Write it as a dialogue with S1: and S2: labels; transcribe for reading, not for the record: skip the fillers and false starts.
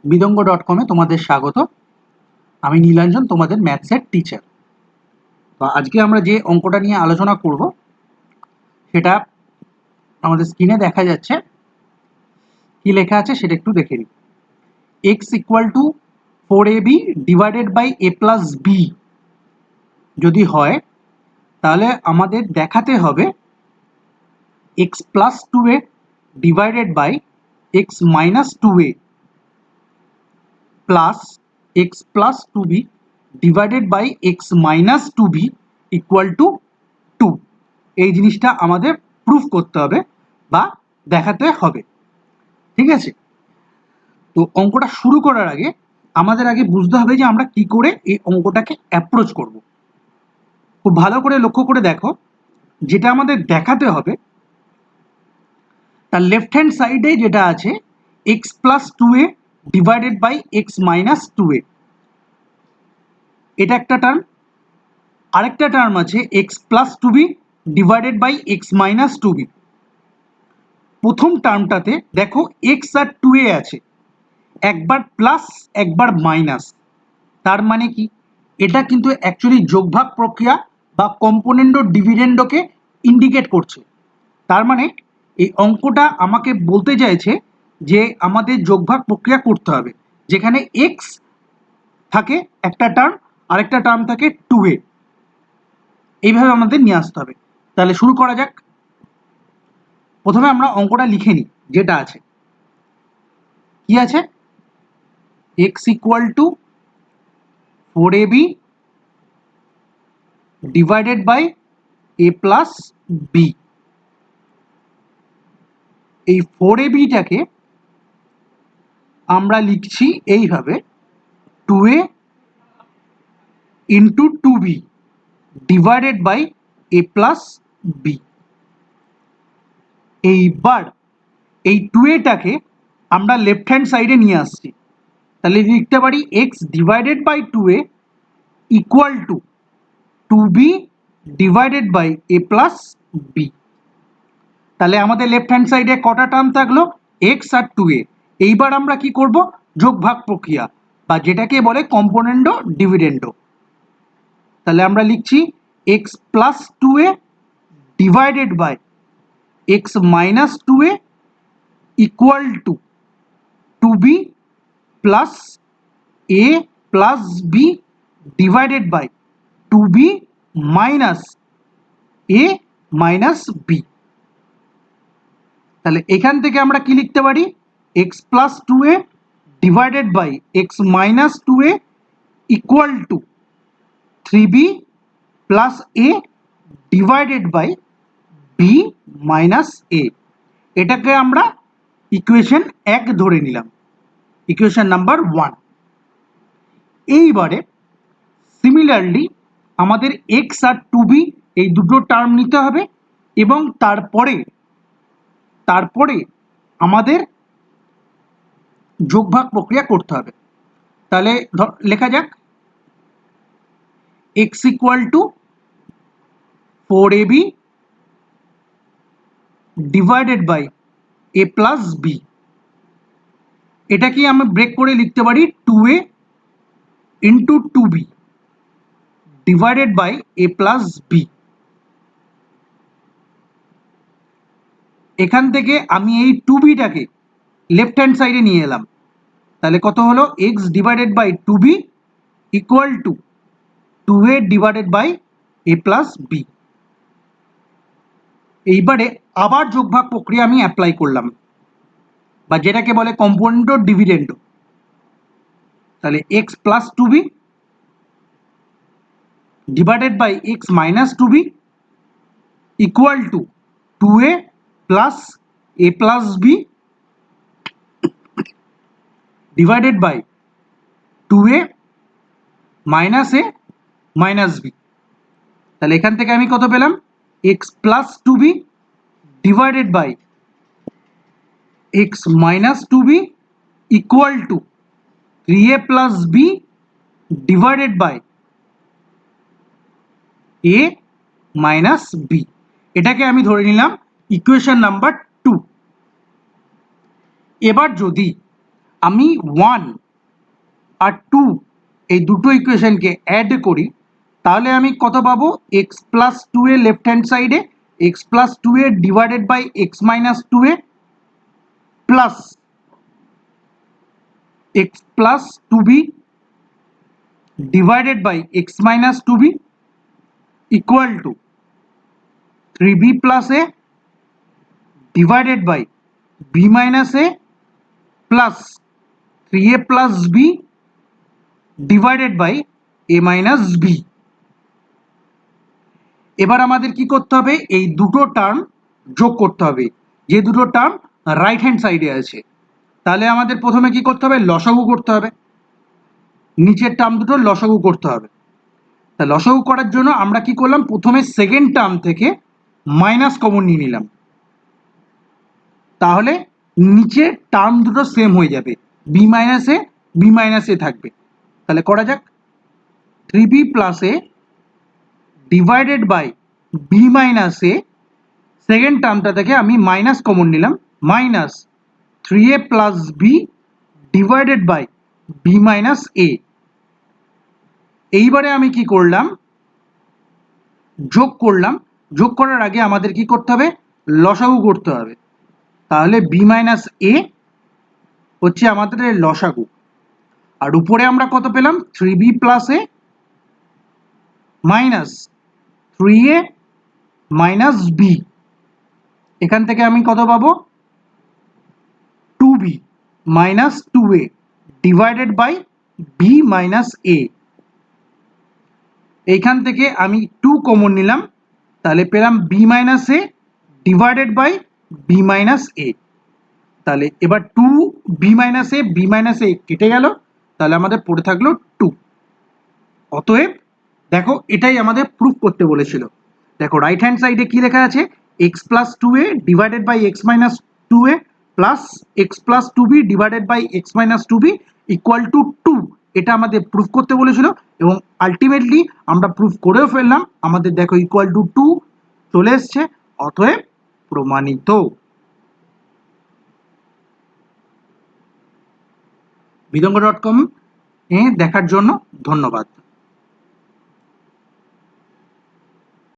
S1: বিদঙ্গ.com-এ তোমাদের স্বাগত। আমি নীলাঞ্জন, তোমাদের ম্যাথসের টিচার। তো আজকে আমরা যে অঙ্কটা নিয়ে আলোচনা করব সেটা আমাদের স্ক্রিনে দেখা যাচ্ছে। কি লেখা আছে সেটা একটু দেখে নিই। x equal to 4ab divided by a plus B যদি হয়, তাহলে আমাদের দেখাতে হবে x plus 2a divided by x minus 2a plus x plus 2b divided by x minus 2b equal to 2। এই জিনিসটা আমাদের প্রুফ করতে হবে বা দেখাতে হবে, ঠিক আছে? তো অঙ্কটা শুরু করার আগে আমাদের আগে বুঝতে হবে যে আমরা কি করে এই অঙ্কটাকে অ্যাপ্রোচ করব। খুব ভালো করে লক্ষ্য করে দেখো, যেটা আমাদের দেখাতে হবে তার লেফট হ্যান্ড সাইডে যেটা আছে x plus 2a divided by x minus 2a, এটা একটা টার্ম। আরেকটা টার্ম আছে x plus 2b divided by x minus 2b। প্রথম টার্মটাতে দেখো x আর 2a আছে, একবার প্লাস একবার মাইনাস। তার মানে কি, এটা কিন্তু অ্যাকচুয়ালি যোগভাগ প্রক্রিয়া বা কম্পোনেন্ডো ডিভিডেন্ডোকে ইন্ডিকেট করছে। তার মানে এই অঙ্কটা আমাকে বলতে চাইছে যে আমাদের যোগভাগ প্রক্রিয়া করতে হবে, যেখানে এক্স থাকে একটা টার্ম, আরেকটা টার্ম থাকে 2a। এইভাবে আমাদের নিয়ে আসতে হবে। তাহলে শুরু করা যাক। প্রথমে আমরা অঙ্কটা লিখে নিই যেটা আছে। কি আছে? x equal to 4ab divided by a plus b। এই 4abটাকে আমরা লিখছি এইভাবে, 2a into 2b divided by a plus b। এইবার এই 2aটাকে আমরা লেফট হ্যান্ড সাইডে নিয়ে আসছি, তাহলে লিখতে পারি x divided by 2a equal to 2b divided by a plus b। তাহলে আমাদের লেফট হ্যান্ড সাইডে কটা টার্ম থাকলো? x আর 2a। এইবার আমরা কি করব? যোগভাগ প্রক্রিয়া বা যেটাকে বলে কম্পোনেন্ডো ডিভিডেন্ডো। তাহলে আমরা লিখছি x plus 2a divided by x minus 2a equal to 2b plus a plus b divided by 2b minus a minus b। তাহলে এখান থেকে আমরা কি লিখতে পারি? x plus 2a divided by x minus 2a equal to 3b plus a divided by b minus a। এটাকে আমরা equation 1 ধরে নিলাম, ইকুয়েশন নাম্বার 1। এইবারে সিমিলারলি আমাদের x আর 2b এই দুটো টার্ম নিতে হবে এবং তারপরে আমাদের যোগভাগ প্রক্রিয়া করতে হবে। তাহলে লেখা যাক x equal to 4ab divided by a plus b। এটাকে আমি ব্রেক করে লিখতে পারি 2a into 2b divided by a plus b। এখান থেকে আমি এই 2bটাকে লেফট হ্যান্ড সাইডে নিয়ে এলাম, তাহলে কত হলো? x divided by 2b equal to 2a divided by a plus b। এইবারে আবার যোগভাগ প্রক্রিয়া আমি অ্যাপ্লাই করলাম বা যেটাকে বলে কম্পোনেন্ডো ডিভিডেন্ডো। তাহলে x plus 2b divided by x minus 2b equal to 2a plus a plus b divided by 2a minus a minus b। তাহলে এখান থেকে আমি কত পেলাম? x plus 2b divided by x minus 2b equal to 3a plus b divided by a minus b। এটাকে আমি ধরে নিলাম ইকুয়েশন নাম্বার 2। এবার যদি আমি 1 আর 2 এই দুটো ইকুয়েশনকে অ্যাড করি, তাহলে আমি কত পাবো? X plus two a left hand সাইডে x plus two A divided by x minus two a plus x plus two b divided by x minus two b equal to three B plus A divided by B minus a plus three A plus B divided by a minus b. এবার আমাদের কি করতে হবে? এই দুটো term যোগ করতে হবে, যে দুটো টার্ম রাইট হ্যান্ড সাইডে আছে। তাহলে আমাদের প্রথমে কি করতে হবে? লসাগু করতে হবে, নিচের টার্ম দুটো লসাগু করতে হবে। তা লসাগু করার জন্য আমরা কি করলাম? প্রথমে সেকেন্ড টার্ম থেকে মাইনাস কমন নিয়ে নিলাম, তাহলে নিচে টার্ম দুটো সেম হয়ে যাবে, বি মাইনাস এ থাকবে। তাহলে করা যাক। Three B plus A divided by B minus A, second টার্মটা থেকে আমি মাইনাস কমন নিলাম, minus three A plus B divided by B minus A. এইবারে আমি কি করলাম? যোগ করলাম। যোগ করার আগে আমাদের কি করতে হবে? লসাগু করতে হবে। তাহলে বি মাইনাস এ হচ্ছে আমাদের লসাগু, আর উপরে আমরা কত পেলাম? Three B plus A minus three A minus B. এখান থেকে আমি কত পাবো? Two B minus two A divided by B minus A. এইখান থেকে আমি টু কমন নিলাম, তাহলে পেলাম B minus A divided by B minus A. তাহলে এবার টু বি মাইনাস এ কেটে গেল, তাহলে আমাদের পড়ে থাকলো টু। অতএব দেখো, এটাই আমাদের প্রুফ করতে বলেছিল। দেখো রাইট হ্যান্ড সাইডে কি লেখা আছে? X plus two A divided by x minus two a plus x plus two b divided by x minus two b equal to two. এটা আমাদের প্রুফ করতে বলেছিল এবং আলটিমেটলি আমরা প্রুফ করেও ফেললাম। আমাদের দেখো ইকুয়াল টু টু চলে এসছে, অতএব প্রমাণিত। বিদঙ্গ.com এ দেখার জন্য ধন্যবাদ।